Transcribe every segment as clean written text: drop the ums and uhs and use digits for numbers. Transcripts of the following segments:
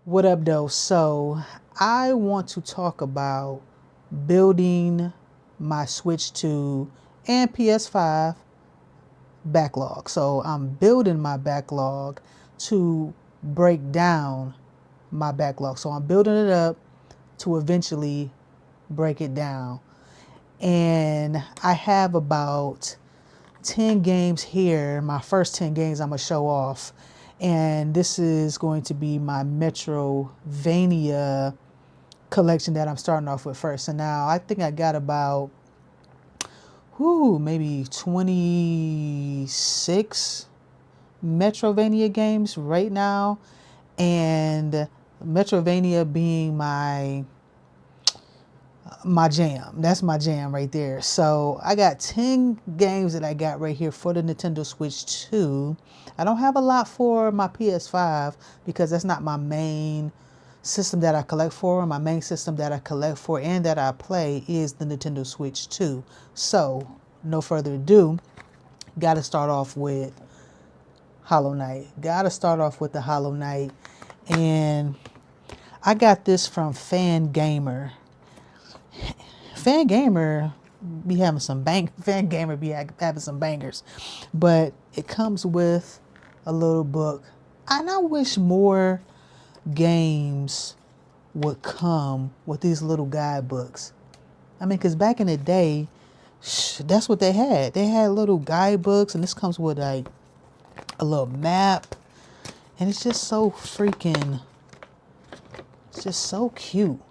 What up, though? So, I want to talk about building my Switch 2 and PS5 backlog. So, I'm building my backlog to break down my backlog. So, I'm building it up to eventually break it down. And I have about 10 games here. My first 10 games I'm going to show off. And this is going to be my metroidvania collection that I'm starting off with first. So now I think I got about, maybe 26 metroidvania games right now. And metroidvania being my jam. That's my jam right there. So I got 10 games that I got right here for the Nintendo Switch 2. I don't have a lot for my PS5 because that's not my main system that I collect for. My main system that I collect for and that I play is the Nintendo Switch 2. So no further ado, gotta start off with Hollow Knight. Gotta start off with the Hollow Knight. And I got this from Fan Gamer be having some bangers, but it comes with a little book. And I wish more games would come with these little guidebooks. I mean, because back in the day, that's what they had. They had little guidebooks, and this comes with like a little map, and it's just so freaking, it's just so cute.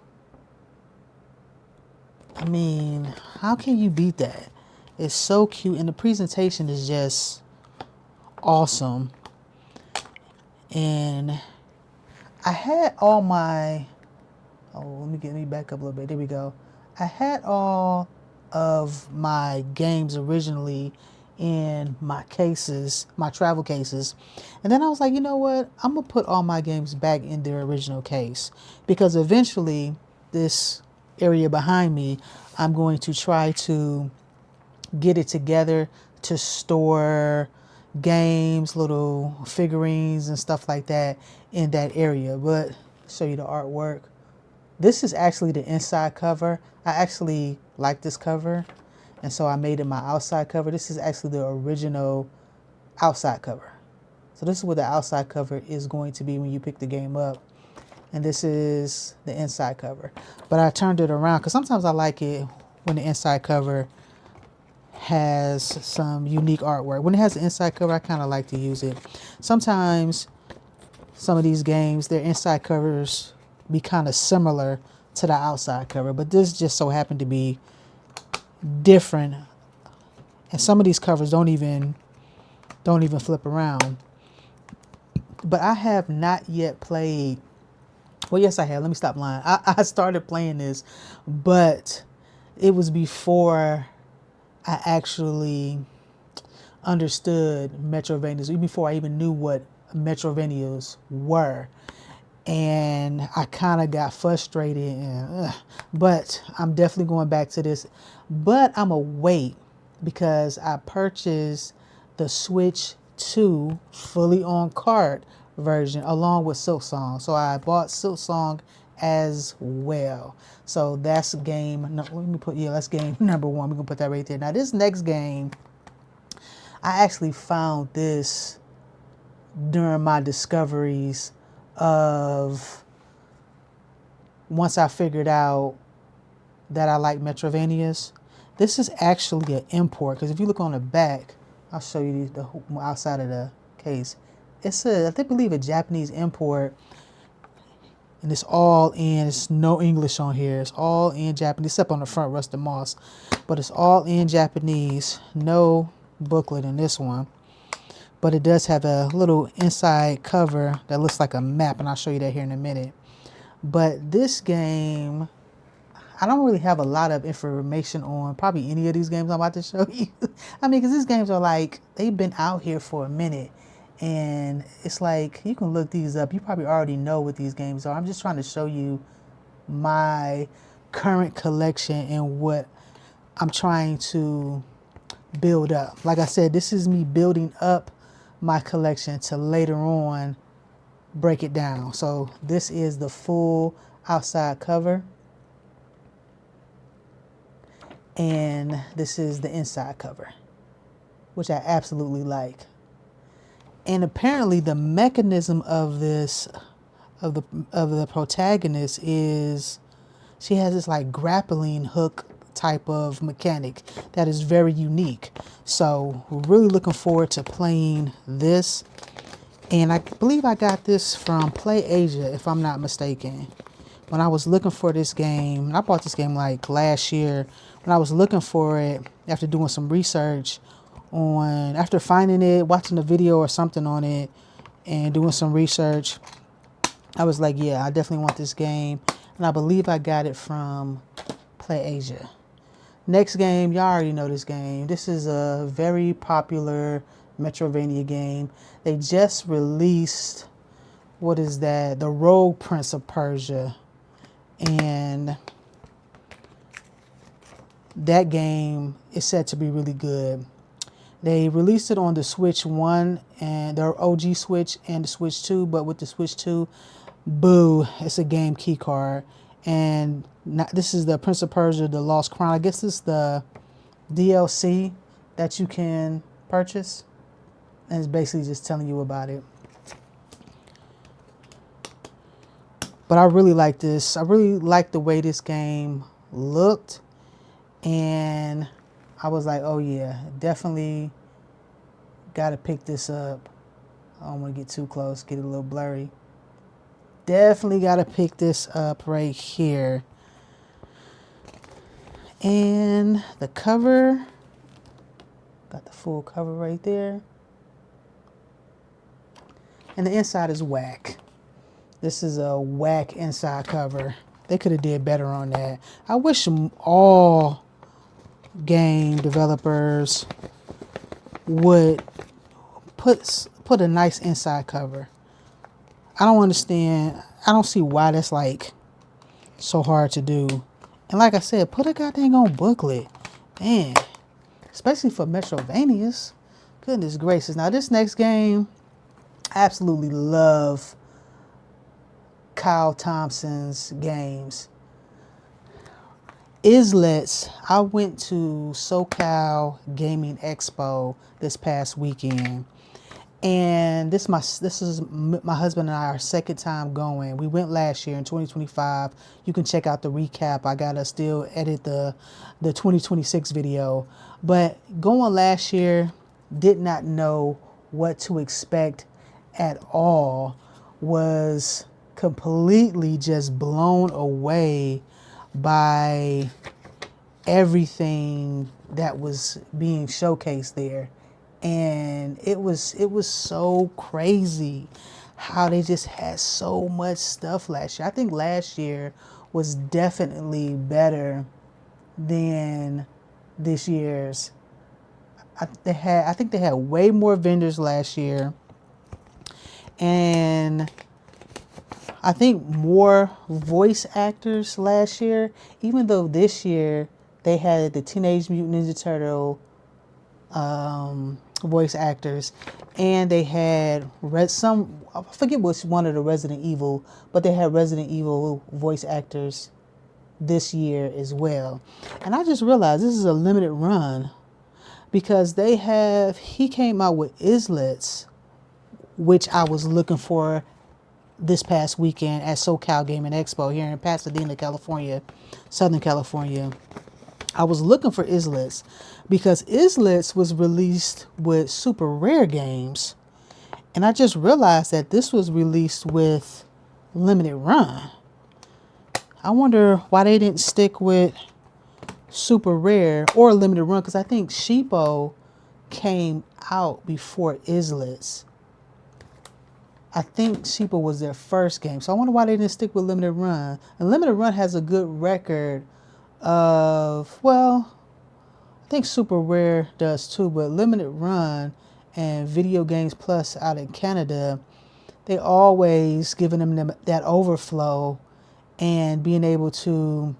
I mean, how can you beat that? It's so cute, and the presentation is just awesome. And I had all my, let me back up a little bit. There we go. I had all of my games originally in my cases, my travel cases. And then I was like, you know what? I'm going to put all my games back in their original case, because eventually this area behind me, I'm going to try to get it together to store games, little figurines and stuff like that in that area. But show you the artwork. This is actually the inside cover. I actually like this cover, and so I made it my outside cover. This is actually the original outside cover. So this is what the outside cover is going to be when you pick the game up. And this is the inside cover. But I turned it around because sometimes I like it when the inside cover has some unique artwork. When it has the inside cover, I kind of like to use it. Sometimes some of these games, their inside covers be kind of similar to the outside cover, but this just so happened to be different. And some of these covers don't even flip around. But I have not yet played. Well, yes, I have. Let me stop lying. I started playing this, but it was before I actually understood Metroidvanias, even before I even knew what Metroidvanias were. And I kind of got frustrated. But I'm definitely going back to this. But I'm going to wait because I purchased the Switch 2 fully on cart version along with Silksong. So I bought Silksong as well. So that's game. No, that's game number one. We're gonna put that right there. Now this next game, I actually found this during my discoveries of once I figured out that I like Metroidvanias. This is actually an import, because if you look on the back, I'll show you the outside of the case. It's I believe a Japanese import, and it's all in. It's no English on here. It's all in Japanese, except on the front, Rusted Moss, but it's all in Japanese. No booklet in this one, but it does have a little inside cover that looks like a map, and I'll show you that here in a minute. But this game, I don't really have a lot of information on probably any of these games I'm about to show you. I mean, because these games are like, they've been out here for a minute. And it's like, you can look these up. You probably already know what these games are. I'm just trying to show you my current collection and what I'm trying to build up. Like I said, this is me building up my collection to later on break it down. So this is the full outside cover, and this is the inside cover, which I absolutely like. And apparently the mechanism of this, of the protagonist, is she has this like grappling hook type of mechanic that is very unique. So we're really looking forward to playing this. And I believe I got this from Play Asia, if I'm not mistaken. When I was looking for this game, and I bought this game like last year, when I was looking for it after doing some research on, after finding it, watching a video or something on it, and doing some research, I was like, yeah, I definitely want this game. And I believe I got it from Play Asia. Next game, y'all already know this game. This is a very popular metroidvania game. They just released, what is that? The Rogue Prince of Persia. And that game is said to be really good. They released it on the Switch 1 and their OG Switch and the Switch 2, but with the Switch 2, boo, it's a game key card. And this is the Prince of Persia, the Lost Crown. I guess it's the DLC that you can purchase. And it's basically just telling you about it. But I really like this. I really like the way this game looked. And I was like, oh yeah, definitely got to pick this up. I don't want to get too close, get it a little blurry. Definitely got to pick this up right here. And the cover, got the full cover right there. And the inside is whack. This is a whack inside cover. They could have did better on that. I wish all game developers would put a nice inside cover. I don't understand. I don't see why that's like so hard to do. And like I said, put a goddamn on booklet. Man, especially for metroidvanias. Goodness gracious. Now this next game, I absolutely love Kyle Thompson's games. Islets. I went to SoCal Gaming Expo this past weekend. And this is my husband and I, our second time going. We went last year in 2025. You can check out the recap. I gotta still edit the 2026 video. But going last year, did not know what to expect at all. Was completely just blown away by everything that was being showcased there. And it was so crazy how they just had so much stuff last year. I think last year was definitely better than this year's. I think they had way more vendors last year, and I think more voice actors last year. Even though this year they had the Teenage Mutant Ninja Turtle voice actors, and they had some, I forget which one of the Resident Evil, but they had Resident Evil voice actors this year as well. And I just realized this is a limited run because he came out with Islets, which I was looking for this past weekend at SoCal Gaming Expo here in Pasadena, California, Southern California. I was looking for Islets because Islets was released with Super Rare Games. And I just realized that this was released with limited run. I wonder why they didn't stick with Super Rare or limited run, because I think Sheepo came out before Islets. I think Sheepo was their first game. So I wonder why they didn't stick with limited run. And limited run has a good record of, well, I think Super Rare does too, but limited run and Video Games Plus out in Canada, they always giving them that overflow and being able to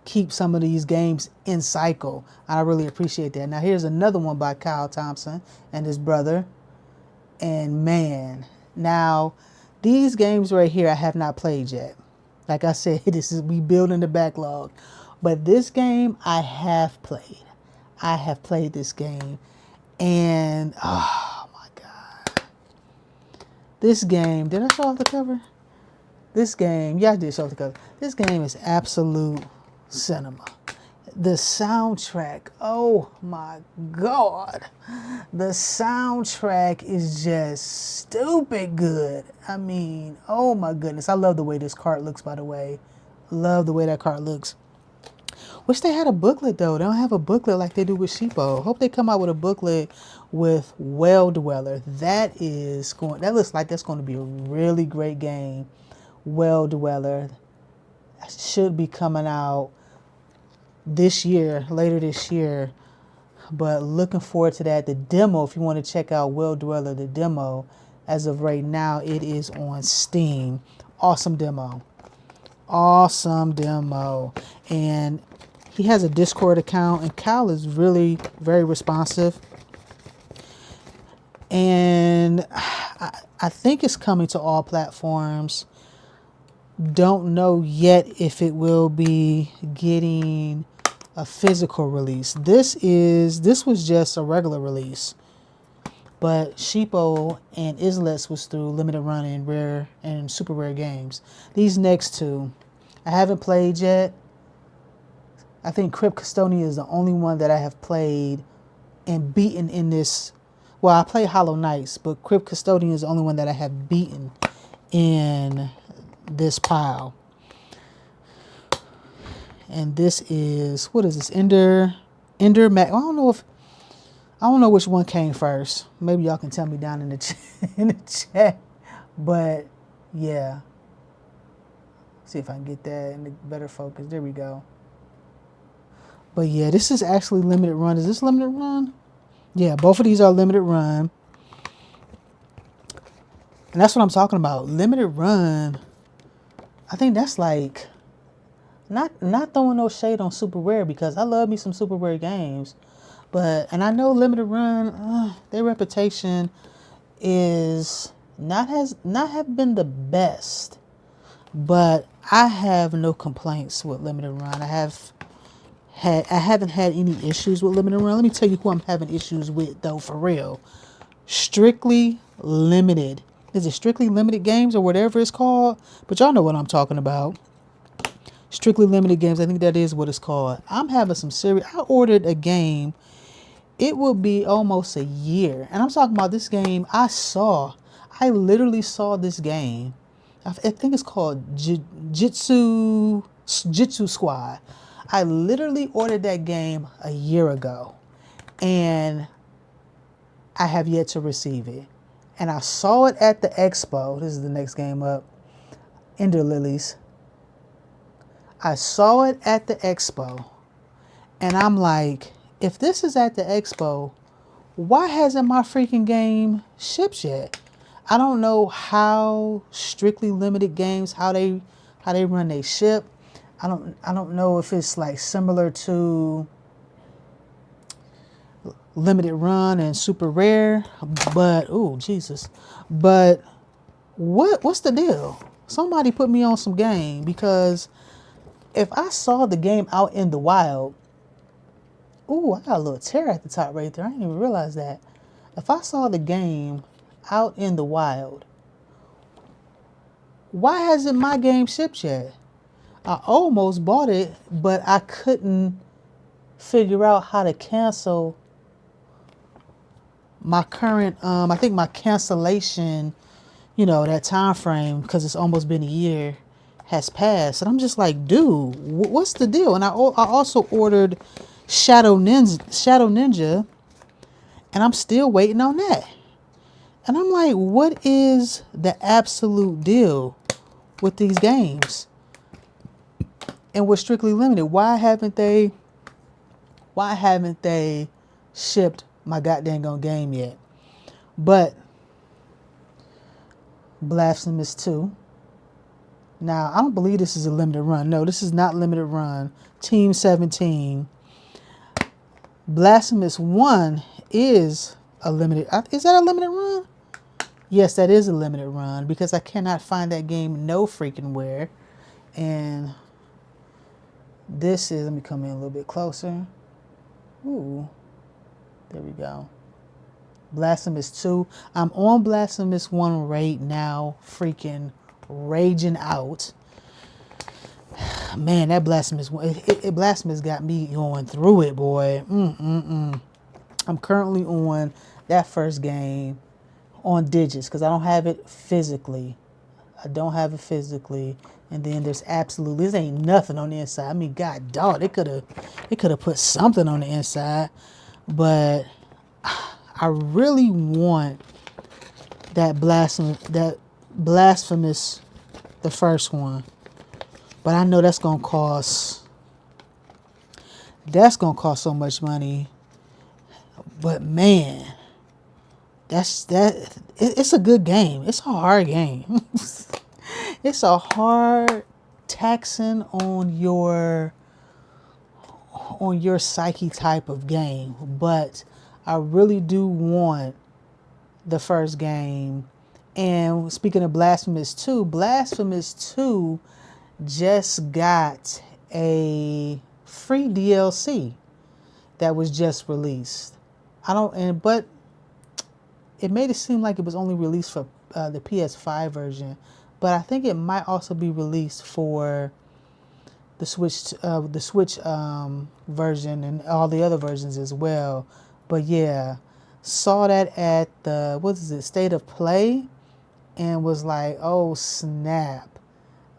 keep some of these games in cycle. I really appreciate that. Now here's another one by Kyle Thompson and his brother. And man, now These games right here I have not played yet. Like I said, this is me building the backlog. But this game I have played. I have played this game. And, oh my God. This game, did I show off the cover? This game, yeah, I did show off the cover. This game is absolute cinema. The soundtrack, oh my God. The soundtrack is just stupid good. I mean, oh my goodness. I love the way this cart looks, by the way. Love the way that cart looks. Wish they had a booklet though. They don't have a booklet like they do with Sheepo. Hope they come out with a booklet with Well Dweller. That looks like that's going to be a really great game. Well Dweller should be coming out this year, later this year. But looking forward to that. The demo, if you want to check out Well Dweller, the demo, as of right now, it is on Steam. Awesome demo. Awesome demo. And he has a Discord account, and Kyle is really very responsive. And I think it's coming to all platforms. Don't know yet if it will be getting a physical release. This was just a regular release. But Sheepo and Islet's was through limited run and rare and super rare games. These next two, I haven't played yet. I think Crypt Custodian is the only one that I have played and beaten in this. Well, I play Hollow Knights, but Crypt Custodian is the only one that I have beaten in this pile. And this is, what is this? Ender Mac. I don't know which one came first. Maybe y'all can tell me down in the chat. But yeah. See if I can get that in the better focus. There we go. But yeah, this is actually limited run. Is this limited run? Yeah, both of these are limited run. And that's what I'm talking about. Limited run. I think that's like, not throwing no shade on super rare, because I love me some super rare games. And I know limited run, their reputation is not have been the best. But I have no complaints with limited run. I haven't had any issues with limited run. Let me tell you who I'm having issues with though, for real. Strictly Limited. Is it Strictly Limited Games or whatever it's called? But y'all know what I'm talking about. Strictly Limited Games. I think that is what it's called. I'm having some serious. I ordered a game. It will be almost a year. And I'm talking about this game I literally saw this game. I think it's called Jitsu Squad. I literally ordered that game a year ago. And I have yet to receive it. And I saw it at the expo. This is the next game up. Ender Lilies. I saw it at the expo. And I'm like, if this is at the expo, why hasn't my freaking game shipped yet? I don't know how Strictly Limited Games, how they run their ship. I don't know if it's like similar to limited run and super rare, but oh Jesus. But what's the deal? Somebody put me on some game, because if I saw the game out in the wild, ooh, I got a little tear at the top right there. I didn't even realize that. If I saw the game out in the wild, why hasn't my game shipped yet? I almost bought it, but I couldn't figure out how to cancel my current, I think my cancellation, that time frame, because it's almost been a year, has passed. And I'm just like, dude, what's the deal? And I also ordered Shadow Ninja, and I'm still waiting on that. And I'm like, what is the absolute deal with these games? And with Strictly Limited, why haven't they shipped my goddamn game yet? But Blasphemous II. Now, I don't believe this is a limited run. No, this is not limited run. Team 17. Blasphemous 1 is a limited. Is that a limited run? Yes, that is a limited run because I cannot find that game no freaking where. And this is, let me come in a little bit closer. Ooh, there we go. Blasphemous 2. I'm on Blasphemous 1 right now, freaking raging out. Man, that Blasphemous 1, Blasphemous got me going through it, boy. I'm currently on that first game on digits because I don't have it physically. I don't have it physically. And then there's absolutely, this ain't nothing on the inside. I mean, god dog, they could have put something on the inside. But I really want that Blasphemous, the first one. But I know that's gonna cost so much money. But man, it's a good game. It's a hard game. It's a hard taxing on your psyche type of game. But I really do want the first game. And speaking of Blasphemous 2, Blasphemous 2 just got a free DLC that was just released. But it made it seem like it was only released for the PS5 version, but I think it might also be released for the Switch version and all the other versions as well. But yeah, saw that at the State of Play, and was like, oh snap,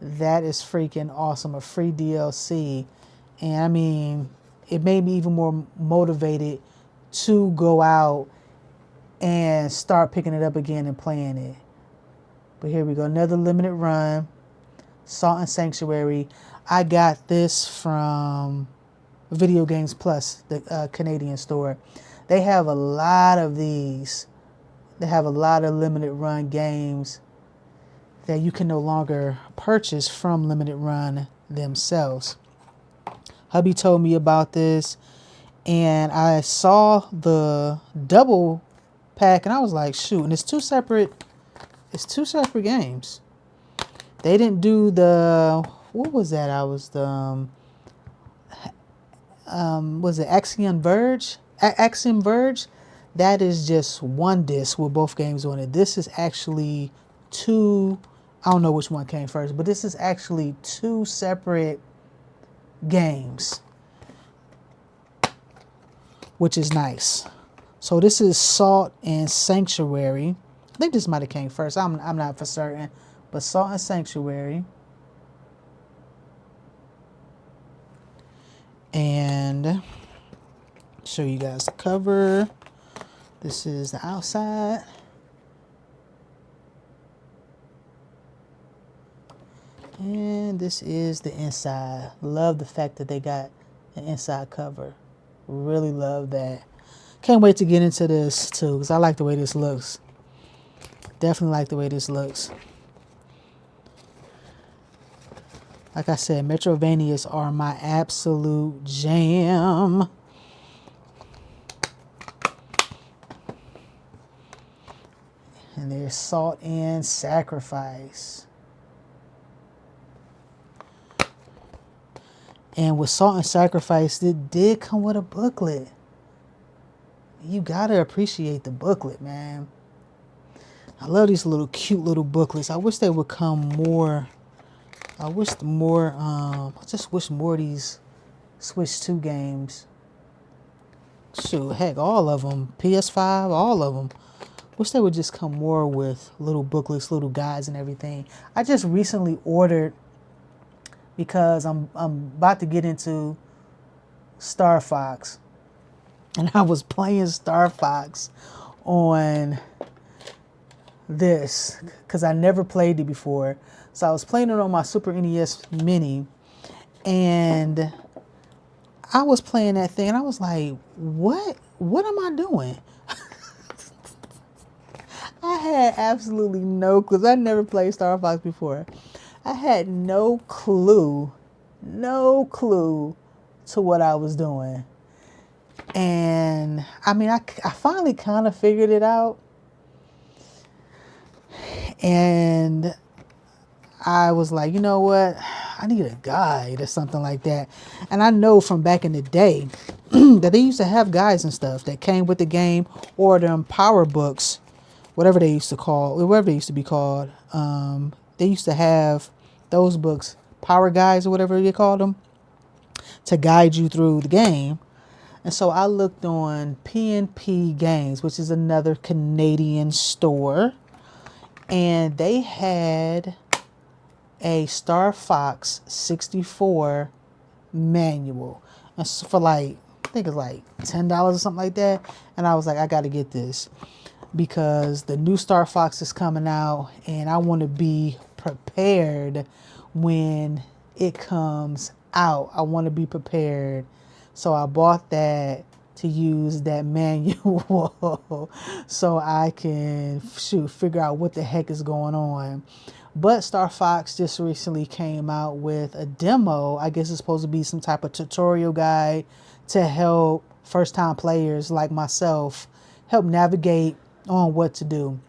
that is freaking awesome, a free DLC. And I mean, it made me even more motivated to go out and start picking it up again and playing it. But here we go, another limited run, Salt and Sanctuary. I got this from Video Games Plus, the Canadian store. They have a lot of these. They have a lot of limited run games that you can no longer purchase from limited run themselves. Hubby told me about this, and I saw the double pack, and I was like, shoot, and it's two separate games. They didn't do the, what was that? Was it Axiom Verge? Axiom Verge? That is just one disc with both games on it. This is actually two, I don't know which one came first, but this is actually two separate games, which is nice. So this is Salt and Sanctuary. I think this might have came first. I'm not for certain, but Salt and Sanctuary. And show you guys the cover. This is the outside. And this is the inside. Love the fact that they got an inside cover. Really love that. Can't wait to get into this too, because I like the way this looks. Definitely like the way this looks. Like I said, metroidvanias are my absolute jam. And there's Salt and Sacrifice. And with Salt and Sacrifice, it did come with a booklet. You gotta appreciate the booklet, man. I love these little cute little booklets. I wish they would come more. I just wish more of these Switch 2 games. Shoot, heck, all of them. PS5, all of them. Wish they would just come more with little booklets, little guides and everything. I just recently ordered, because I'm about to get into Star Fox. And I was playing Star Fox on this because I never played it before. So I was playing it on my Super NES Mini, and I was playing that thing, and I was like, what am I doing? I had absolutely no clue, 'cause I never played Star Fox before. I had no clue to what I was doing. And I mean, I finally kind of figured it out. And I was like, you know what? I need a guide or something like that. And I know from back in the day that they used to have guides and stuff that came with the game, or them power books, whatever they used to call, whatever they used to be called. They used to have those books, power guides or whatever they called them, to guide you through the game. And so I looked on P&P Games, which is another Canadian store, and they had a Star Fox 64 manual. And so for like, I think it's like $10 or something like that. And I was like, I got to get this because the new Star Fox is coming out and I want to be prepared when it comes out. I want to be prepared. So I bought that to use that manual so I can figure out what the heck is going on. But Star Fox just recently came out with a demo. I guess it's supposed to be some type of tutorial guide to help first-time players like myself help navigate on what to do.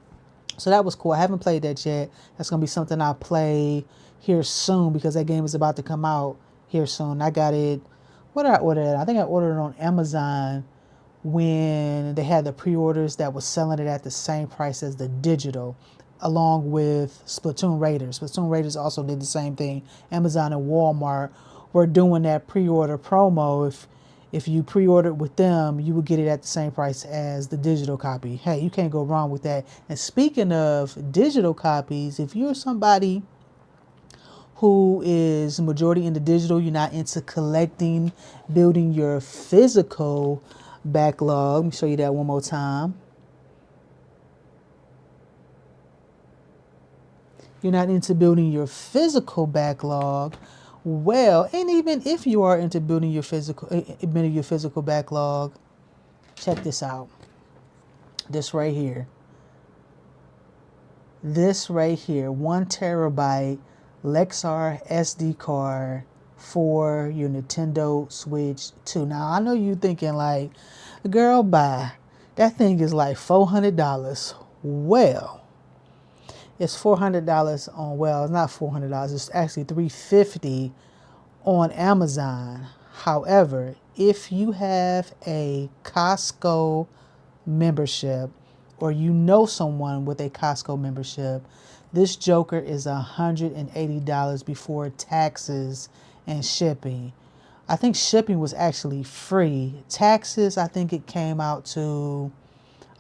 So that was cool. I haven't played that yet. That's going to be something I'll play here soon because that game is about to come out here soon. I got it. What did I order? I think I ordered it on Amazon when they had the pre-orders that was selling it at the same price as the digital, along with Splatoon Raiders. Splatoon Raiders also did the same thing. Amazon and Walmart were doing that pre-order promo. If you pre-ordered with them, you would get it at the same price as the digital copy. Hey, you can't go wrong with that. And speaking of digital copies, if you're somebody who is majority into digital, you're not into collecting, building your physical backlog. Let me show you that one more time. You're not into building your physical backlog. Well, and even if you are into building your physical backlog, check this out. This right here. This right here, 1 terabyte Lexar SD card for your Nintendo Switch 2. Now, I know you thinking like, girl, bye. That thing is like $400. Well, it's $400 on, well, it's not $400. It's actually $350 on Amazon. However, if you have a Costco membership or you know someone with a Costco membership, this joker is $180 before taxes and shipping. I think shipping was actually free. Taxes, I think it came out to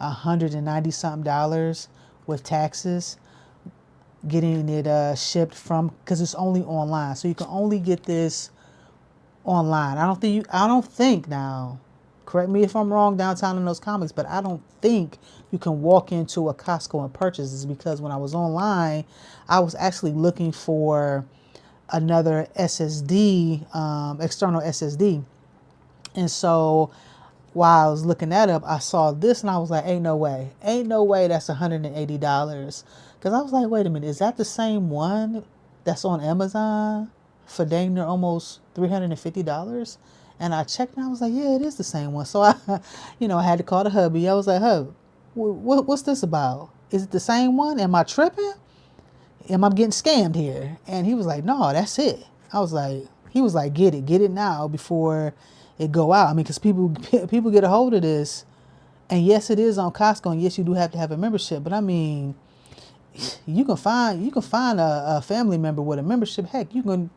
$190 something with taxes. Getting it shipped from, because it's only online, so you can only get this online. I don't think now, correct me if I'm wrong downtown in those comments, but I don't think you can walk into a Costco and purchase this, because when I was online, I was actually looking for another SSD, external SSD. And so while I was looking that up, I saw this and I was like, ain't no way that's $180. Because I was like, wait a minute, is that the same one that's on Amazon for dang near almost $350? And I checked and I was like, yeah, it is the same one. So I had to call the hubby. I was like, hub, what's this about? Is it the same one? Am I tripping? Am I getting scammed here? And he was like, no, that's it. He was like, get it now before it go out. I mean, because people get a hold of this, and yes, it is on Costco, and yes, you do have to have a membership. But I mean, you can find a family member with a membership. Heck, you can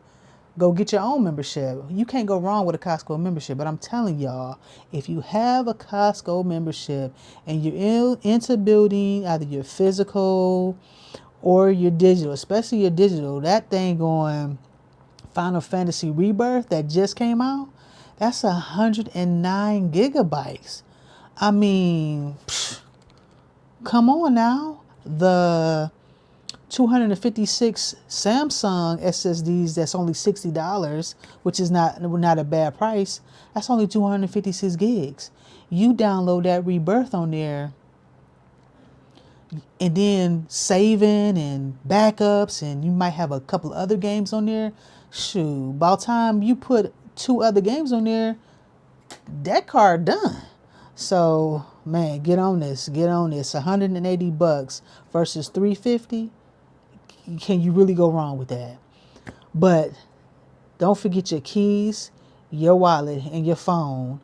go get your own membership. You can't go wrong with a Costco membership. But I'm telling y'all, if you have a Costco membership and you're into building either your physical or your digital, especially your digital, that thing on Final Fantasy Rebirth that just came out, that's 109 gigabytes. I mean, come on now. The 256 Samsung SSDs, that's only $60, which is not a bad price. That's only 256 gigs. You download that Rebirth on there, and then saving and backups, and you might have a couple other games on there. Shoot, by the time you put 2 other games on there, that card done. So man, get on this. $180 versus $350. can you really go wrong with that? But don't forget your keys, your wallet, and your phone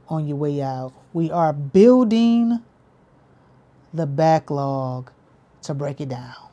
on your way out. We are building the backlog to break it down.